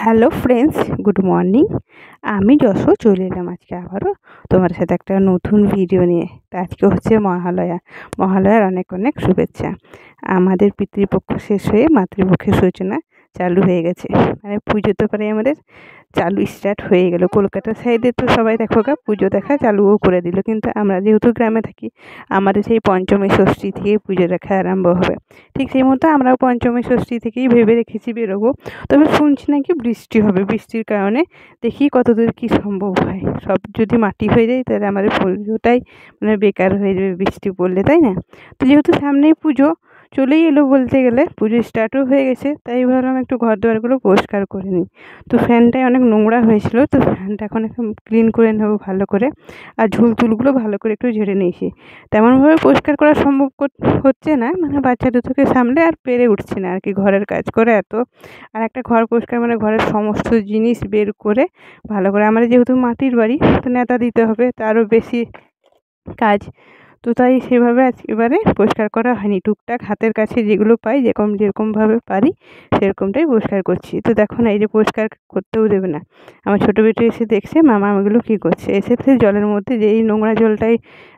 Hello friends, good morning. আমি যশো চলে এলাম আজকে আবারও তোমার সাথে একটা নতুন ভিডিও নিয়ে। তা আজকে হচ্ছে মহালয়া। মহালয়ার অনেক অনেক শুভেচ্ছা। আমাদের পিতৃপক্ষ শেষ হয়ে মাতৃপক্ষের সূচনা চালু হয়ে গেছে, মানে পুজো তো প্রায় আমাদের চালু স্টার্ট হয়ে গেল। কলকাতার সাইডে তো সবাই দেখো পুজো দেখা চালুও করে দিল, কিন্তু আমরা যেহেতু গ্রামে থাকি আমাদের সেই পঞ্চমী ষষ্ঠী থেকে পুজো দেখা আরম্ভ হবে। ঠিক সেই মতো আমরাও পঞ্চমী ষষ্ঠী থেকেই ভেবে রেখেছি বেরোবো। তবে শুনছি নাকি বৃষ্টি হবে, বৃষ্টির কারণে দেখি কতদূর কী সম্ভব হয়। সব যদি মাটি হয়ে যায় তাহলে আমাদের পুজোটাই মানে বেকার হয়ে যাবে বৃষ্টি পড়লে, তাই না? তো যেহেতু সামনেই পুজো চলেই এলো বলতে গেলে, পুজো স্টার্টও হয়ে গেছে, তাই ভাবলাম একটু ঘর দুয়ারগুলো পরিষ্কার করে নিই। তো ফ্যানটায় অনেক নোংরা হয়েছিল, তো ফ্যানটা এখন একটু ক্লিন করে নেবো ভালো করে। আর ঝুল টুলগুলো ভালো করে একটু ঝেড়ে নিয়েছি। তেমনভাবে পরিষ্কার করা সম্ভব হচ্ছে না, মানে বাচ্চা দুটোকে সামলে আর পেরে উঠছি না আর কি, ঘরের কাজ করে এত। আর একটা ঘর পরিষ্কার মানে ঘরের সমস্ত জিনিস বের করে ভালো করে, আমাদের যেহেতু মাটির বাড়ি তো ন্যাতা দিতে হবে, তো আরও বেশি কাজ। তো তাই সেভাবে এবারে পরিষ্কার করা হয়নি। টুকটাক হাতের কাছে যেগুলো পাই, যেরকমভাবে পারি সেরকমটাই পরিষ্কার করছি। তো দেখো না, এই যে পরিষ্কার করতেও দেবে না। আমার ছোটো বেটি এসে দেখছে মামা এগুলো কী করছে, এসে জলের মধ্যে যেই নোংরা জলটাই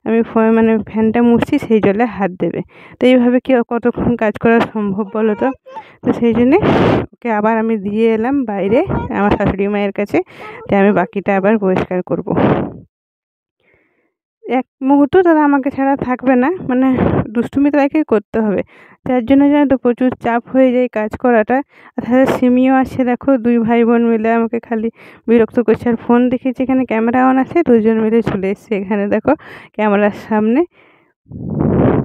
আমি মানে ফ্যানটা মুছছি সেই জলে হাত দেবে। তো এইভাবে কি কতক্ষণ কাজ করা সম্ভব বলো তো? তো সেই জন্যে ওকে আবার আমি দিয়ে এলাম বাইরে আমার শাশুড়ি মায়ের কাছে, যে আমি বাকিটা আবার পরিষ্কার করব। এক মুহূর্ত তারা আমাকে ছাড়া থাকবে না, মানে দুষ্টুমি তাদেরকে করতে হবে। যার জন্য জানো তো প্রচুর চাপ হয়ে যায় কাজ করাটা। আর তাদের সিমিও আছে, দেখো 2 ভাই বোন মিলে আমাকে খালি বিরক্ত করছে। আর ফোন দেখেছি এখানে ক্যামেরা অন আছে, 2 জন মিলে চলে এসছে এখানে দেখো ক্যামেরার সামনে।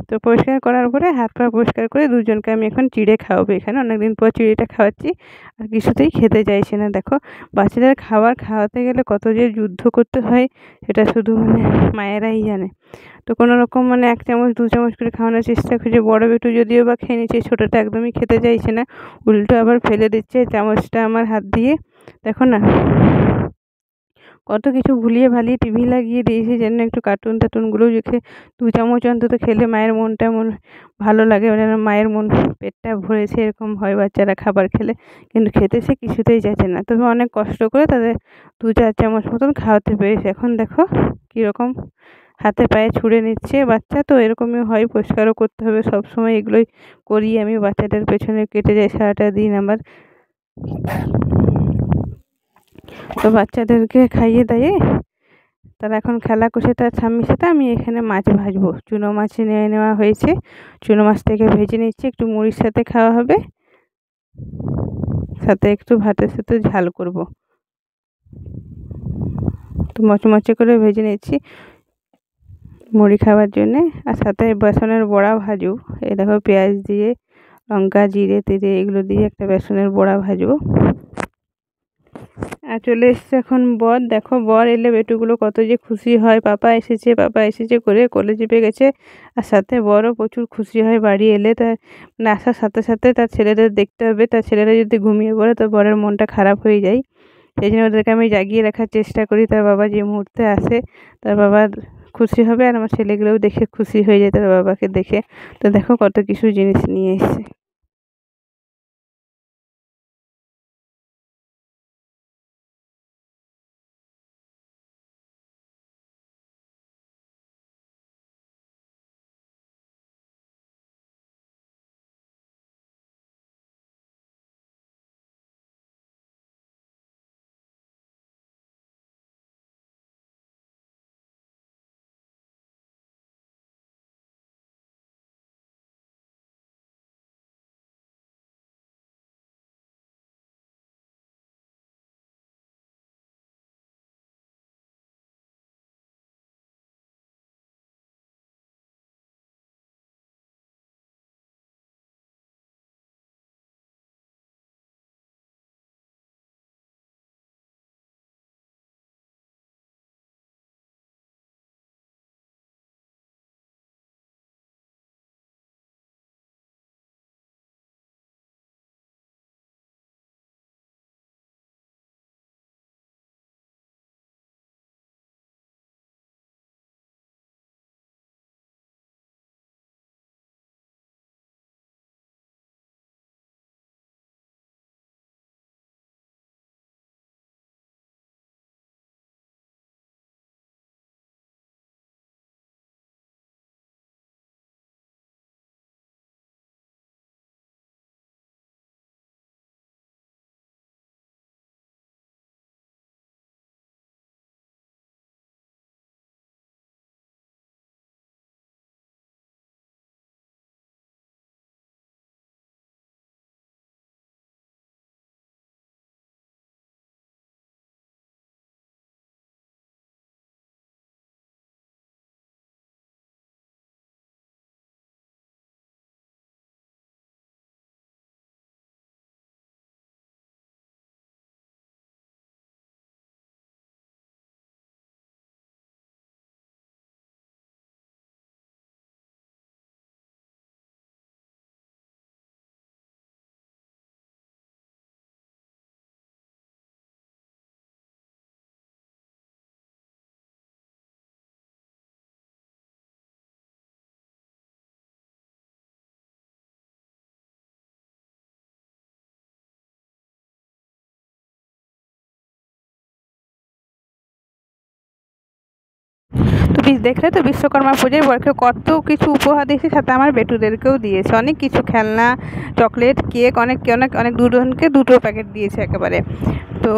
তো পরিষ্কার করার পরে হাত পা পরিষ্কার করে দুজনকে আমি এখন চিড়ে খাওয়াবো। এখানে অনেকদিন পর চিড়েটা খাওয়াচ্ছি, আর কিছুতেই খেতে চাইছে না। দেখো বাচ্চাদের খাবার খাওয়াতে গেলে কত যে যুদ্ধ করতে হয় সেটা শুধু মানে মায়েরাই জানে। তো কোনো রকম মানে 1 চামচ 2 চামচ করে খাওয়ানোর চেষ্টা করছি। বড় বেটু যদিও বা খেয়ে নিচ্ছে, ছোটোটা একদমই খেতে চাইছে না, উল্টো আবার ফেলে দিচ্ছে চামচটা আমার হাত দিয়ে। দেখো না কত কিছু ভুলিয়ে ভালিয়ে টিভি লাগিয়ে দিয়েছি যেন একটু কার্টুন টার্টুনগুলো দেখে 2 চামচ অন্তত খেলে মায়ের মনটা ভালো লাগে, যেন মায়ের মন পেটটা ভরেছে এরকম হয় বাচ্চারা খাবার খেলে। কিন্তু খেতে সে কিছুতেই চাইছে না। তবে অনেক কষ্ট করে তাদের 2-4 চামচ মতন খাওয়াতে পেরেছি। এখন দেখো কীরকম হাতে পায়ে ছুঁড়ে নিচ্ছে। বাচ্চা তো এরকমই হয়, পরিষ্কারও করতে হবে সবসময়, এগুলোই করি আমি। বাচ্চাদের পেছনে কেটে যায় সারাটা দিন আমার। তো বাচ্চাদেরকে খাইয়ে দাইয়ে তারা এখন খেলা করছে তার স্বামীর সাথে। আমি এখানে মাছ ভাজবো, চুনো মাছ নিয়ে নেওয়া হয়েছে। চুনো মাছটাকে ভেজে নিচ্ছি, একটু মুড়ির সাথে খাওয়া হবে, সাথে একটু ভাতের সাথে ঝাল করব। তো মচমচে করে ভেজে নিচ্ছি মুড়ি খাওয়ার জন্যে। আর সাথে বেসনের বড়া ভাজবো। এই দেখো পেঁয়াজ দিয়ে, লঙ্কা, জিরে টিরে এগুলো দিয়ে একটা বেসনের বড়া ভাজবো। আর চলে এসছে এখন বর। দেখো বর এলে বেটুগুলো কত যে খুশি হয়, পাপা এসেছে পাপা এসেছে করে কোলে চেপে গেছে। আর সাথে বরও প্রচুর খুশি হয় বাড়ি এলে। তার মানে আসার সাথে সাথে তার ছেলেদের দেখতে হবে, তার ছেলেরা যদি ঘুমিয়ে পড়ে তো বরের মনটা খারাপ হয়ে যায়। সেই জন্য ওদেরকে আমি জাগিয়ে রাখার চেষ্টা করি। তার বাবা যে মুহূর্তে আসে তার বাবা খুশি হবে, আর আমার ছেলেগুলোও দেখে খুশি হয়ে যায় তার বাবাকে দেখে। তো দেখো কত কিছু জিনিস নিয়ে এসছে। দেখলে তো বিশ্বকর্মা পুজোয় বরকে কত কিছু উপহার দিয়েছে, সাথে আমার বেটুদেরকেও দিয়েছে অনেক কিছু, খেলনা, চকলেট, কেক, অনেক অনেক অনেক দুজনকে 2টো প্যাকেট দিয়েছে একেবারে। তো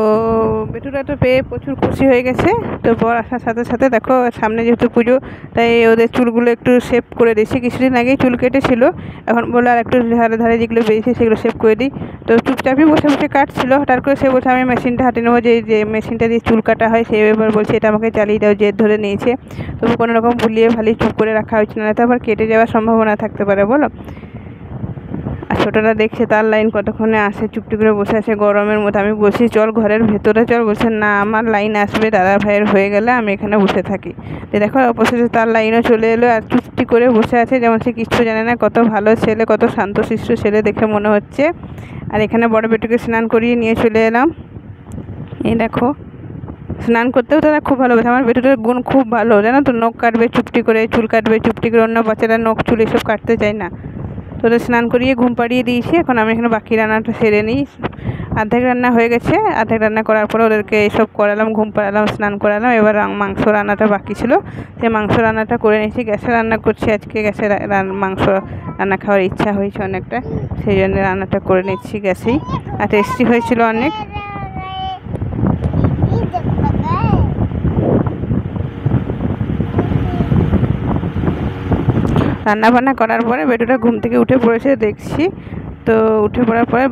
বেটুরা তো পেয়ে প্রচুর খুশি হয়ে গেছে। তো বর আসার সাথে সাথে দেখো সামনে যেহেতু পুজো, তাই ওদের চুলগুলো একটু শেপ করে দিয়েছি। কিছুদিন আগেই চুল কেটেছিল, এখন বলে আর একটু ধারে ধারে যেগুলো বেরিয়েছে সেগুলো শেপ করে দিই। তো চুপচাপই বসে বসে কাটছিল, হঠাৎ করে সে বলছে আমি মেশিনটা হাতে নেবো, যে মেশিনটা দিয়ে চুল কাটা হয়। সে এবার বলছে এটা আমাকে চালিয়ে দাও, জেদ ধরে নিয়েছে। তবু কোনো রকম ভুলিয়ে ভালিয়ে চুপ করে রাখা হয়েছিল, না তো আবার কেটে যাওয়ার সম্ভাবনা থাকতে পারে বলো। আর ছোটোটা দেখছে তার লাইন কতক্ষণে আসে, চুপটি করে বসে আছে গরমের মধ্যে। আমি বলছি চল ঘরের ভেতরে চল, বলছে না আমার লাইন আসবে, দাদা ভাইয়ের হয়ে গেলে আমি এখানে বসে থাকি। তো দেখো অবশেষে তার লাইনও চলে এলো, আর চুপটি করে বসে আছে যেমন সে কিচ্ছু জানে না। কত ভালো ছেলে, কত শান্তশিষ্ট ছেলে দেখে মনে হচ্ছে। আর এখানে বড় বেটুকে স্নান করিয়ে নিয়ে চলে এলাম। এই দেখো স্নান করতেও তারা খুব ভালোবাসে। আমার বেটুটার গুণ খুব ভালো, জানো তো, নখ কাটবে চুপটি করে, চুল কাটবে চুপটি করে। অন্য বাচ্চারা নখ চুল এসব কাটতে চায় না। তো ওদের স্নান করিয়ে ঘুম পাড়িয়ে দিয়েছি। এখন আমি এখানে বাকি রান্নাটা সেরে নিই। অর্ধেক রান্না হয়ে গেছে, অর্ধেক রান্না করার পরে ওদেরকে এসব করালাম, ঘুম পাড়ালাম, স্নান করালাম। এবার মাংস রান্নাটা বাকি ছিল, সেই মাংস রান্নাটা করে নিয়েছি। গ্যাসে রান্না করছি আজকে, গ্যাসে মাংস রান্না খাওয়ার ইচ্ছা হয়েছে অনেকটা, সেই জন্য রান্নাটা করে নিচ্ছি গ্যাসেই। আর টেস্টি হয়েছিল অনেক। রান্নাবান্না করার পরে বেটুটা ঘুম থেকে উঠে পড়েছে দেখছি। তো উঠে পড়ার পরে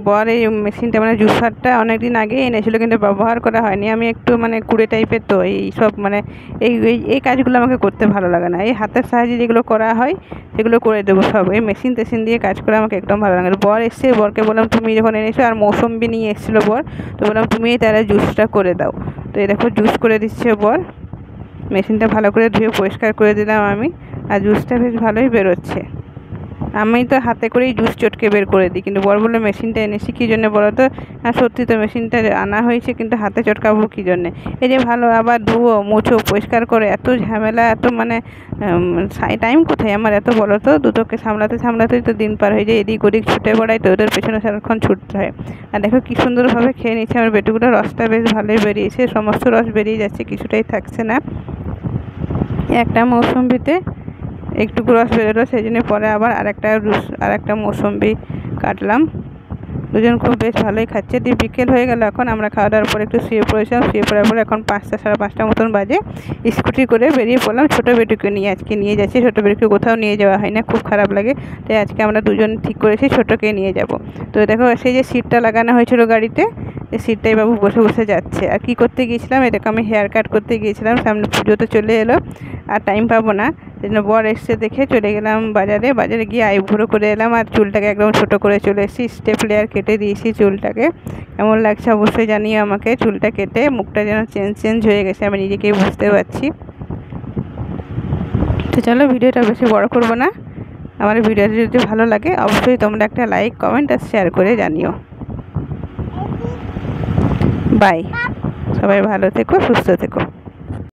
বর এই মেশিনটা মানে জুসারটা অনেক দিন আগেই এনেছিল, কিন্তু ব্যবহার করা হয়নি। আমি একটু মানে কুড়ে টাইপের, তো এই সব মানে এই এই কাজগুলো আমাকে করতে ভালো লাগে না। এই হাতের সাহায্যে যেগুলো করা হয় সেগুলো করে দেবো সব। এই মেশিন টেশিন দিয়ে কাজ করে আমাকে একদম ভালো লাগে না। বর এসছে, বরকে বললাম তুমি যখন এনেছো, আর মৌসম্বি নিয়ে এসেছিলো বর, তো বললাম তুমি তারা জুসটা করে দাও। তো এই দেখো জুস করে দিচ্ছে বর। মেশিনটা ভালো করে ধুয়ে পরিষ্কার করে দিলাম আমি, আর জুসটা বেশ ভালোই বেরোচ্ছে। আমি তো হাতে করেই জুস চটকে বের করে দিই, কিন্তু বর বললো মেশিনটা এনেছি কী জন্য বলো তো। হ্যাঁ সত্যি তো মেশিনটা আনা হয়েছে, কিন্তু হাতে চটকাবো কী জন্যে। এই যে ভালো আবার ধুয়ো মুছো পরিষ্কার করে, এত ঝামেলা, এত মানে টাইম কোথায় আমার এত বলো তো। দুটোকে সামলাতে সামলাতেই তো দিন পার হয়ে যায়, এদিক ওদিক ছুটে বেড়াই, তো ওদের পেছনে সারাক্ষণ ছুটতে হয়। আর দেখো কী সুন্দরভাবে খেয়ে নিচ্ছে আমার বেটুগুলো। রসটা বেশ ভালোই বেরিয়েছে, সমস্ত রস বেরিয়ে যাচ্ছে, কিছুটাই থাকছে না। একটা মৌসুম্বিতে একটুকু রস বেরোলো, সেই জন্য পরে আবার আরেকটা মৌসুম্বি কাটলাম। দুজন খুব বেশ ভালোই খাচ্ছে। দিয়ে বিকেল হয়ে গেল, এখন আমরা খাওয়া দাওয়ার পরে একটু শুয়ে পড়েছিলাম। শুয়ে পড়ার পরে এখন 5টা সাড়ে 5টা মতন বাজে। স্কুটি করে বেরিয়ে পড়লাম ছোটো বেটুকে নিয়ে। আজকে নিয়ে যাচ্ছি, ছোটো বেটুকে কোথাও নিয়ে যাওয়া হয় না, খুব খারাপ লাগে। তাই আজকে আমরা দুজন ঠিক করেছি ছোটোকে নিয়ে যাব। তো দেখো সেই যে সিটটা লাগানো হয়েছিল গাড়িতে, এই সিটটাই বাবু বসে বসে যাচ্ছে। আর কি করতে গিয়েছিলাম, এটাকে আমি হেয়ার কাট করতে গিয়েছিলাম, সামনে পুজো তো চলে এলো, আর টাইম পাবো না। সেই জন্য বর এসে দেখে চলে গেলাম বাজারে গিয়ে আইব্রো করে এলাম। আর চুলটাকে একদম ছোটো করে চলে এসেছি, স্টেপ লেয়ার কেটে দিয়েছি চুলটাকে। কেমন লাগছে অবশ্যই জানিয়ে আমাকে। চুলটা কেটে মুখটা যেন চেঞ্জ হয়ে গেছে, আমি নিজেকেই বুঝতে পারছি। তো চলো ভিডিওটা বেশি বড় করবো না। আমার ভিডিওটা যদি ভালো লাগে অবশ্যই তোমরা একটা লাইক, কমেন্ট আর শেয়ার করে জানিও। বাই, সবাই ভালো থেকো, সুস্থ থেকো।